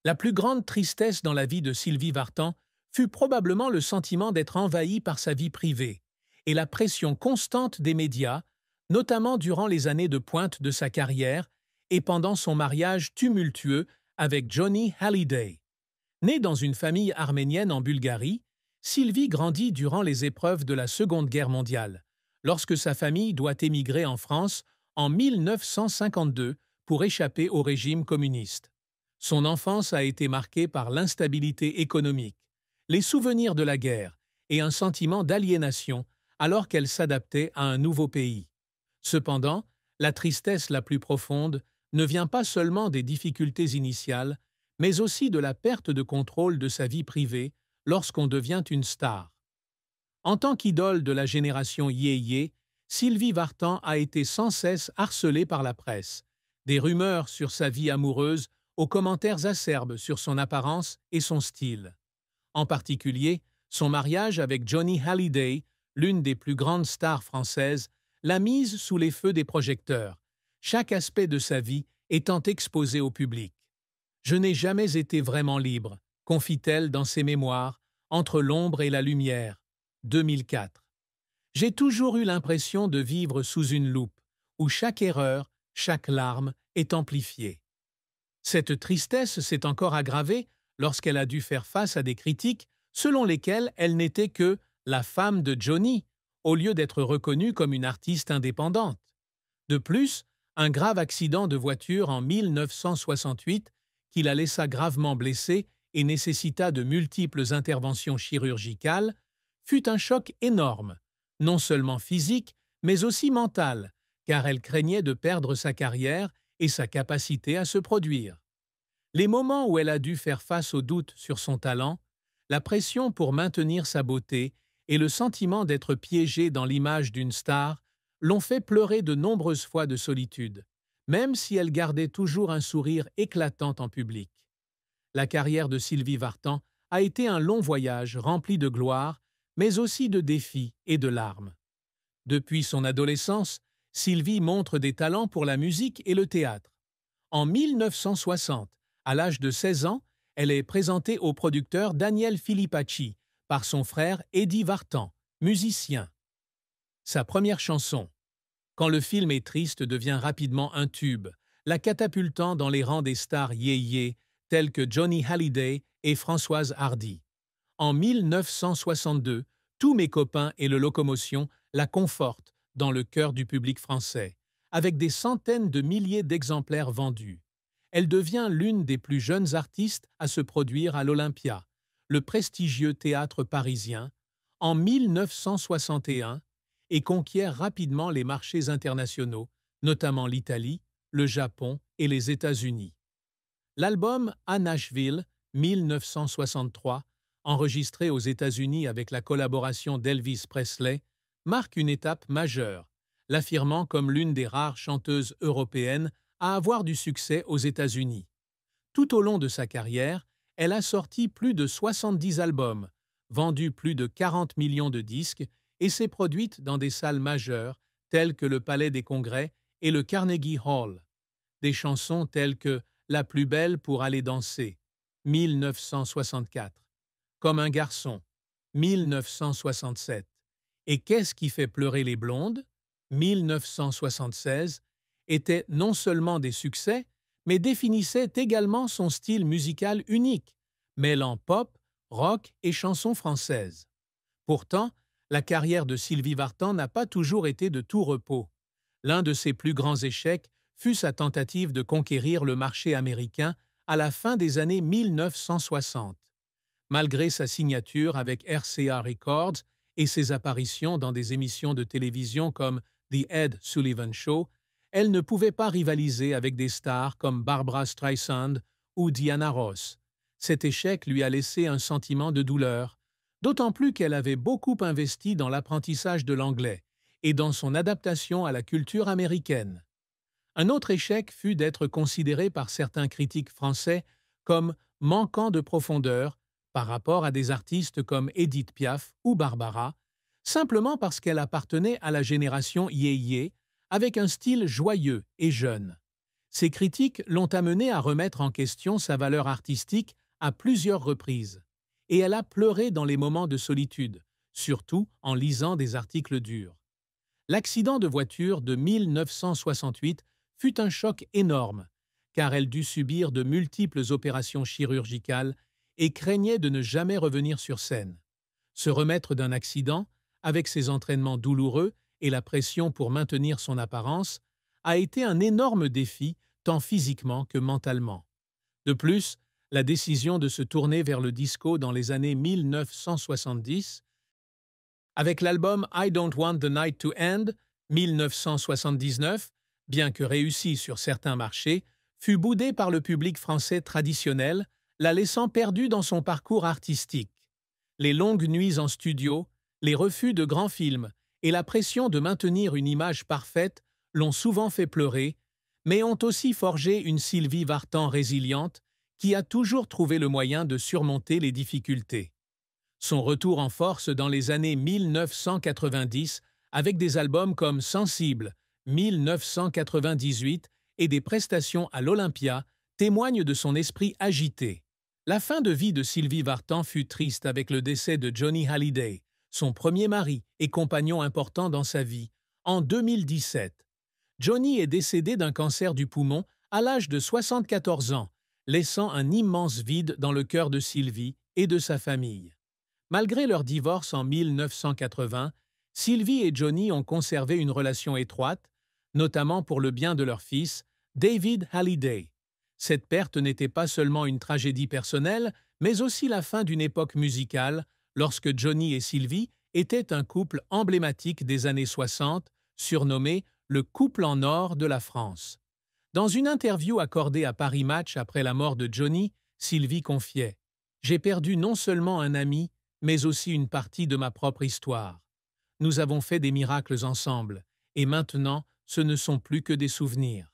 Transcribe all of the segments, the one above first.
La plus grande tristesse dans la vie de Sylvie Vartan fut probablement le sentiment d'être envahie par sa vie privée et la pression constante des médias, notamment durant les années de pointe de sa carrière et pendant son mariage tumultueux avec Johnny Hallyday. Née dans une famille arménienne en Bulgarie, Sylvie grandit durant les épreuves de la Seconde Guerre mondiale, lorsque sa famille doit émigrer en France en 1952 pour échapper au régime communiste. Son enfance a été marquée par l'instabilité économique, les souvenirs de la guerre et un sentiment d'aliénation alors qu'elle s'adaptait à un nouveau pays. Cependant, la tristesse la plus profonde ne vient pas seulement des difficultés initiales, mais aussi de la perte de contrôle de sa vie privée lorsqu'on devient une star. En tant qu'idole de la génération yéyé, Sylvie Vartan a été sans cesse harcelée par la presse. Des rumeurs sur sa vie amoureuse aux commentaires acerbes sur son apparence et son style. En particulier, son mariage avec Johnny Hallyday, l'une des plus grandes stars françaises, l'a mise sous les feux des projecteurs, chaque aspect de sa vie étant exposé au public. « Je n'ai jamais été vraiment libre », confie-t-elle dans ses mémoires, Entre l'ombre et la lumière, 2004. « J'ai toujours eu l'impression de vivre sous une loupe, où chaque erreur, chaque larme est amplifiée. » Cette tristesse s'est encore aggravée lorsqu'elle a dû faire face à des critiques selon lesquelles elle n'était que la femme de Johnny, au lieu d'être reconnue comme une artiste indépendante. De plus, un grave accident de voiture en 1968 qui la laissa gravement blessée et nécessita de multiples interventions chirurgicales, fut un choc énorme, non seulement physique, mais aussi mental, car elle craignait de perdre sa carrière et sa capacité à se produire. Les moments où elle a dû faire face aux doutes sur son talent, la pression pour maintenir sa beauté et le sentiment d'être piégée dans l'image d'une star l'ont fait pleurer de nombreuses fois de solitude, même si elle gardait toujours un sourire éclatant en public. La carrière de Sylvie Vartan a été un long voyage rempli de gloire, mais aussi de défis et de larmes. Depuis son adolescence, Sylvie montre des talents pour la musique et le théâtre. En 1960, à l'âge de 16 ans, elle est présentée au producteur Daniel Filipacchi par son frère Eddie Vartan, musicien. Sa première chanson, Quand le film est triste, devient rapidement un tube, la catapultant dans les rangs des stars yéyé telles que Johnny Hallyday et Françoise Hardy. En 1962, Tous mes copains et le Locomotion la confortent dans le cœur du public français, avec des centaines de milliers d'exemplaires vendus. Elle devient l'une des plus jeunes artistes à se produire à l'Olympia, le prestigieux théâtre parisien, en 1961 et conquiert rapidement les marchés internationaux, notamment l'Italie, le Japon et les États-Unis. L'album À Nashville, 1963, enregistré aux États-Unis avec la collaboration d'Elvis Presley, marque une étape majeure, l'affirmant comme l'une des rares chanteuses européennes à avoir du succès aux États-Unis. Tout au long de sa carrière, elle a sorti plus de 70 albums, vendu plus de 40 millions de disques et s'est produite dans des salles majeures telles que le Palais des Congrès et le Carnegie Hall. Des chansons telles que La plus belle pour aller danser, 1964, Comme un garçon, 1967, et Qu'est-ce qui fait pleurer les blondes, 1976, étaient non seulement des succès, mais définissaient également son style musical unique, mêlant pop, rock et chansons françaises. Pourtant, la carrière de Sylvie Vartan n'a pas toujours été de tout repos. L'un de ses plus grands échecs fut sa tentative de conquérir le marché américain à la fin des années 1960. Malgré sa signature avec RCA Records et ses apparitions dans des émissions de télévision comme The Ed Sullivan Show, elle ne pouvait pas rivaliser avec des stars comme Barbra Streisand ou Diana Ross. Cet échec lui a laissé un sentiment de douleur, d'autant plus qu'elle avait beaucoup investi dans l'apprentissage de l'anglais et dans son adaptation à la culture américaine. Un autre échec fut d'être considérée par certains critiques français comme manquant de profondeur par rapport à des artistes comme Édith Piaf ou Barbara, simplement parce qu'elle appartenait à la génération yéyé avec un style joyeux et jeune. Ces critiques l'ont amenée à remettre en question sa valeur artistique à plusieurs reprises, et elle a pleuré dans les moments de solitude, surtout en lisant des articles durs. L'accident de voiture de 1968 fut un choc énorme, car elle dut subir de multiples opérations chirurgicales et craignait de ne jamais revenir sur scène. Se remettre d'un accident, avec ses entraînements douloureux et la pression pour maintenir son apparence, a été un énorme défi, tant physiquement que mentalement. De plus, la décision de se tourner vers le disco dans les années 1970, avec l'album I Don't Want the Night to End, 1979, bien que réussi sur certains marchés, fut boudée par le public français traditionnel, la laissant perdue dans son parcours artistique. Les longues nuits en studio, les refus de grands films et la pression de maintenir une image parfaite l'ont souvent fait pleurer, mais ont aussi forgé une Sylvie Vartan résiliente qui a toujours trouvé le moyen de surmonter les difficultés. Son retour en force dans les années 1990 avec des albums comme Sensible, 1998 et des prestations à l'Olympia témoigne de son esprit agité. La fin de vie de Sylvie Vartan fut triste avec le décès de Johnny Hallyday, son premier mari et compagnon important dans sa vie, en 2017. Johnny est décédé d'un cancer du poumon à l'âge de 74 ans, laissant un immense vide dans le cœur de Sylvie et de sa famille. Malgré leur divorce en 1980, Sylvie et Johnny ont conservé une relation étroite, notamment pour le bien de leur fils, David Hallyday. Cette perte n'était pas seulement une tragédie personnelle, mais aussi la fin d'une époque musicale, lorsque Johnny et Sylvie étaient un couple emblématique des années 60, surnommé le couple en or de la France. Dans une interview accordée à Paris Match après la mort de Johnny, Sylvie confiait « J'ai perdu non seulement un ami, mais aussi une partie de ma propre histoire. Nous avons fait des miracles ensemble, et maintenant, ce ne sont plus que des souvenirs. »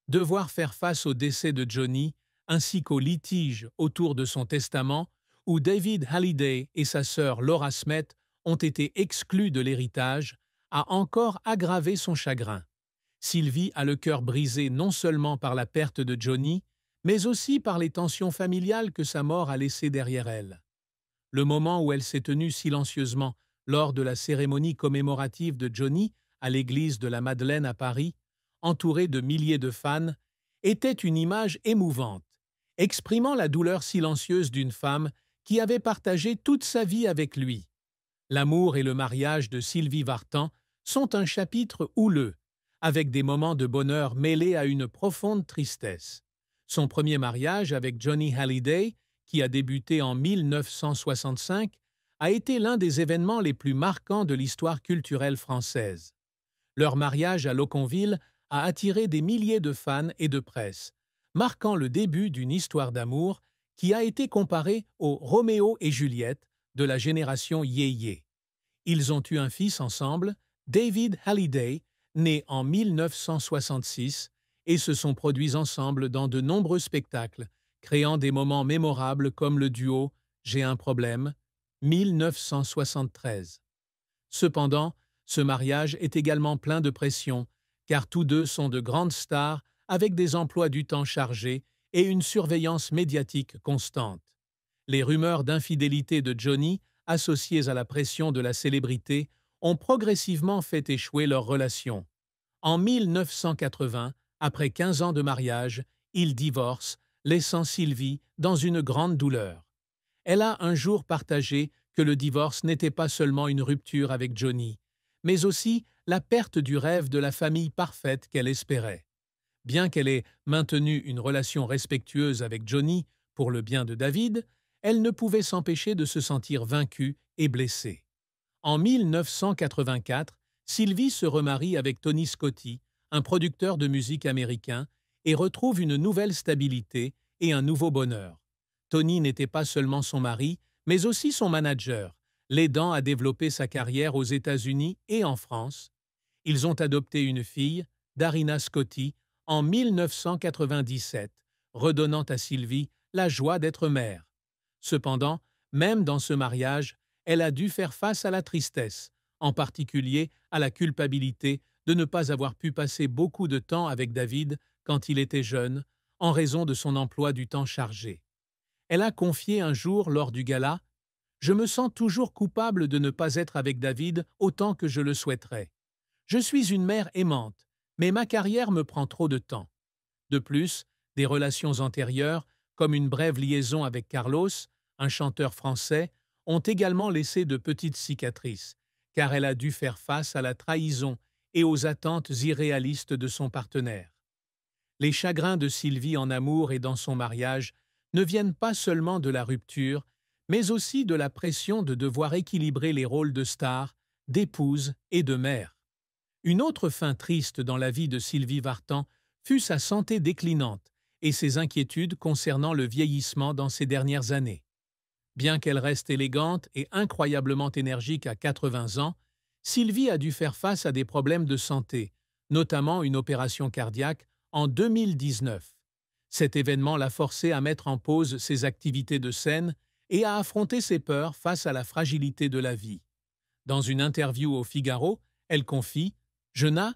Devoir faire face au décès de Johnny, ainsi qu'au litige autour de son testament, où David Hallyday et sa sœur Laura Smet ont été exclus de l'héritage, a encore aggravé son chagrin. Sylvie a le cœur brisé non seulement par la perte de Johnny, mais aussi par les tensions familiales que sa mort a laissées derrière elle. Le moment où elle s'est tenue silencieusement lors de la cérémonie commémorative de Johnny à l'église de la Madeleine à Paris, entourée de milliers de fans, était une image émouvante, exprimant la douleur silencieuse d'une femme qui avait partagé toute sa vie avec lui. L'amour et le mariage de Sylvie Vartan sont un chapitre houleux, avec des moments de bonheur mêlés à une profonde tristesse. Son premier mariage avec Johnny Hallyday, qui a débuté en 1965, a été l'un des événements les plus marquants de l'histoire culturelle française. Leur mariage à Loconville a attiré des milliers de fans et de presse, marquant le début d'une histoire d'amour qui a été comparée au Roméo et Juliette de la génération yéyé. Ils ont eu un fils ensemble, David Hallyday, né en 1966, et se sont produits ensemble dans de nombreux spectacles, créant des moments mémorables comme le duo « J'ai un problème » 1973. Cependant, ce mariage est également plein de pression, car tous deux sont de grandes stars avec des emplois du temps chargés et une surveillance médiatique constante. Les rumeurs d'infidélité de Johnny, associées à la pression de la célébrité, ont progressivement fait échouer leur relation. En 1980, après 15 ans de mariage, ils divorcent, laissant Sylvie dans une grande douleur. Elle a un jour partagé que le divorce n'était pas seulement une rupture avec Johnny, mais aussi la perte du rêve de la famille parfaite qu'elle espérait. Bien qu'elle ait maintenu une relation respectueuse avec Johnny pour le bien de David, elle ne pouvait s'empêcher de se sentir vaincue et blessée. En 1984, Sylvie se remarie avec Tony Scotti, un producteur de musique américain, et retrouve une nouvelle stabilité et un nouveau bonheur. Tony n'était pas seulement son mari, mais aussi son manager, l'aidant à développer sa carrière aux États-Unis et en France. Ils ont adopté une fille, Darina Scotti, en 1997, redonnant à Sylvie la joie d'être mère. Cependant, même dans ce mariage, elle a dû faire face à la tristesse, en particulier à la culpabilité de ne pas avoir pu passer beaucoup de temps avec David quand il était jeune, en raison de son emploi du temps chargé. Elle a confié un jour lors du gala « Je me sens toujours coupable de ne pas être avec David autant que je le souhaiterais. Je suis une mère aimante, mais ma carrière me prend trop de temps. » De plus, des relations antérieures, comme une brève liaison avec Carlos, un chanteur français, ont également laissé de petites cicatrices, car elle a dû faire face à la trahison et aux attentes irréalistes de son partenaire. Les chagrins de Sylvie en amour et dans son mariage ne viennent pas seulement de la rupture, mais aussi de la pression de devoir équilibrer les rôles de star, d'épouse et de mère. Une autre fin triste dans la vie de Sylvie Vartan fut sa santé déclinante et ses inquiétudes concernant le vieillissement dans ces dernières années. Bien qu'elle reste élégante et incroyablement énergique à 80 ans, Sylvie a dû faire face à des problèmes de santé, notamment une opération cardiaque en 2019. Cet événement l'a forcée à mettre en pause ses activités de scène et à affronter ses peurs face à la fragilité de la vie. Dans une interview au Figaro, elle confie « Je n'ai